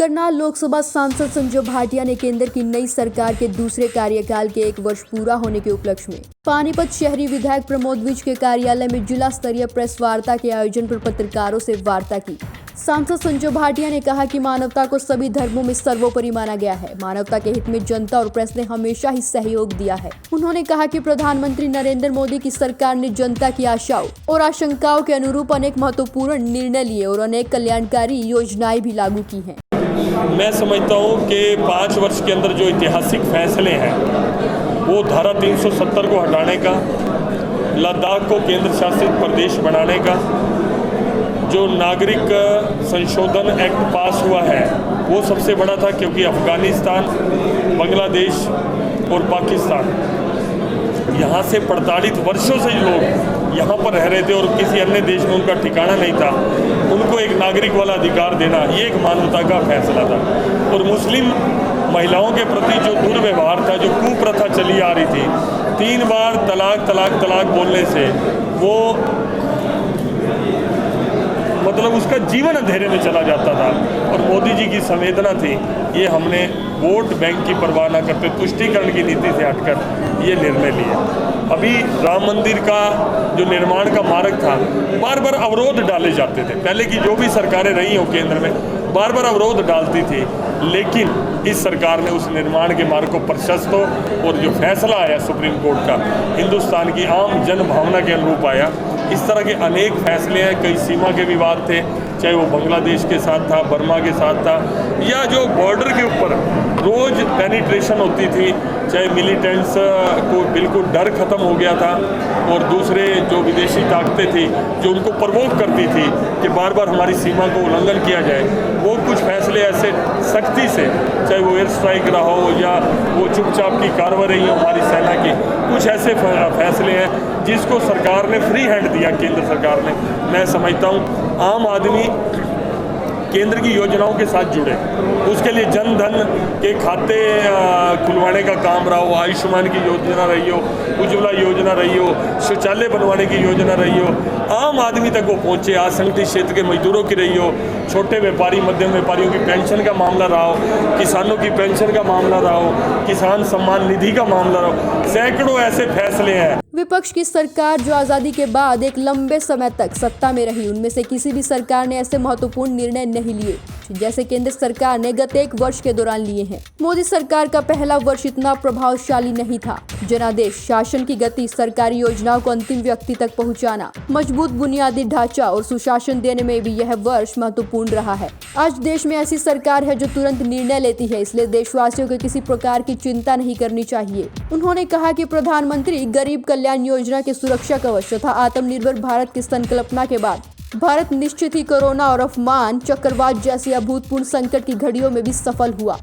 करनाल लोकसभा सांसद संजय भाटिया ने केंद्र की नई सरकार के दूसरे कार्यकाल के 1 वर्ष पूरा होने के उपलक्ष्य में पानीपत शहरी विधायक प्रमोद विज के कार्यालय में जिला स्तरीय प्रेस वार्ता के आयोजन पर पत्रकारों से वार्ता की। सांसद संजय भाटिया ने कहा कि मानवता को सभी धर्मों में सर्वोपरि माना गया है। मानवता के हित में जनता और प्रेस ने हमेशा ही सहयोग दिया है। उन्होंने कहा कि प्रधानमंत्री नरेंद्र मोदी की सरकार ने जनता की आशाओं और आशंकाओं के अनुरूप अनेक महत्वपूर्ण निर्णय लिए और अनेक कल्याणकारी योजनाएं भी लागू की हैं। मैं समझता हूँ कि 5 वर्ष के अंदर जो ऐतिहासिक फैसले हैं वो धारा 370 को हटाने का, लद्दाख को केंद्र शासित प्रदेश बनाने का, जो नागरिक संशोधन एक्ट पास हुआ है वो सबसे बड़ा था, क्योंकि अफगानिस्तान, बांग्लादेश और पाकिस्तान यहाँ से प्रताड़ित वर्षों से लोग यहाँ पर रह रहे थे और किसी अन्य देश में उनका ठिकाना नहीं था। उनको एक नागरिक वाला अधिकार देना ये एक मानवता का फैसला था। और मुस्लिम महिलाओं के प्रति जो दुर्व्यवहार था, जो कुप्रथा चली आ रही थी, 3 बार तलाक तलाक तलाक बोलने से वो मतलब उसका जीवन अंधेरे में चला जाता था। और मोदी जी की संवेदना थी, ये हमने वोट बैंक की परवाह न करते तुष्टीकरण की नीति से हटकर ये निर्णय लिया। अभी राम मंदिर का जो निर्माण का मार्ग था, बार बार अवरोध डाले जाते थे। पहले की जो भी सरकारें रही हो केंद्र में बार बार अवरोध डालती थी, लेकिन इस सरकार ने उस निर्माण के मार्ग को प्रशस्त हो और जो फैसला आया सुप्रीम कोर्ट का हिंदुस्तान की आम जन भावना के अनुरूप आया। इस तरह के अनेक फैसले हैं। कई सीमा के विवाद थे, चाहे वो बांग्लादेश के साथ था, बर्मा के साथ था, या जो बॉर्डर के ऊपर रोज़ पेनिट्रेशन होती थी, चाहे मिलिटेंट्स को बिल्कुल डर खत्म हो गया था और दूसरे जो विदेशी ताकतें थी जो उनको प्रवोक करती थी कि बार बार हमारी सीमा को उल्लंघन किया जाए, वो कुछ फैसले ऐसे सख्ती से, चाहे वो एयर स्ट्राइक रहा हो या वो चुपचाप की कार्रवाई रही हो हमारी सेना की, कुछ ऐसे फैसले हैं जिसको सरकार ने फ्री हैंड दिया। केंद्र सरकार ने, मैं समझता हूँ आम आदमी केंद्र की योजनाओं के साथ जुड़े, उसके लिए जन धन के खाते खुलवाने का काम रहा हो, आयुष्मान की योजना रही हो, उज्ज्वला योजना रही हो, शौचालय बनवाने की योजना रही हो, आम आदमी तक वो पहुँचे, असंगठित क्षेत्र के मजदूरों की रही हो, छोटे व्यापारी मध्यम व्यापारियों की पेंशन का मामला रहा हो, किसानों की पेंशन का मामला रहा हो, किसान सम्मान निधि का मामला रहा हो, सैकड़ों ऐसे फैसले हैं। विपक्ष की सरकार जो आजादी के बाद एक लंबे समय तक सत्ता में रही, उनमें से किसी भी सरकार ने ऐसे महत्वपूर्ण निर्णय नहीं लिए जैसे केंद्र सरकार ने गत 1 वर्ष के दौरान लिए हैं। मोदी सरकार का पहला वर्ष इतना प्रभावशाली नहीं था। जनादेश शासन की गति, सरकारी योजनाओं को अंतिम व्यक्ति तक पहुंचाना, मजबूत बुनियादी ढांचा और सुशासन देने में भी यह वर्ष महत्वपूर्ण रहा है। आज देश में ऐसी सरकार है जो तुरंत निर्णय लेती है, इसलिए देशवासियों को किसी प्रकार की चिंता नहीं करनी चाहिए। उन्होंने कहा कि प्रधानमंत्री गरीब कल्याण योजना के सुरक्षा कवच तथा आत्मनिर्भर भारत की संकल्पना के बाद भारत निश्चित ही कोरोना और अफमान चक्रवात जैसी अभूतपूर्व संकट की घड़ियों में भी सफल हुआ।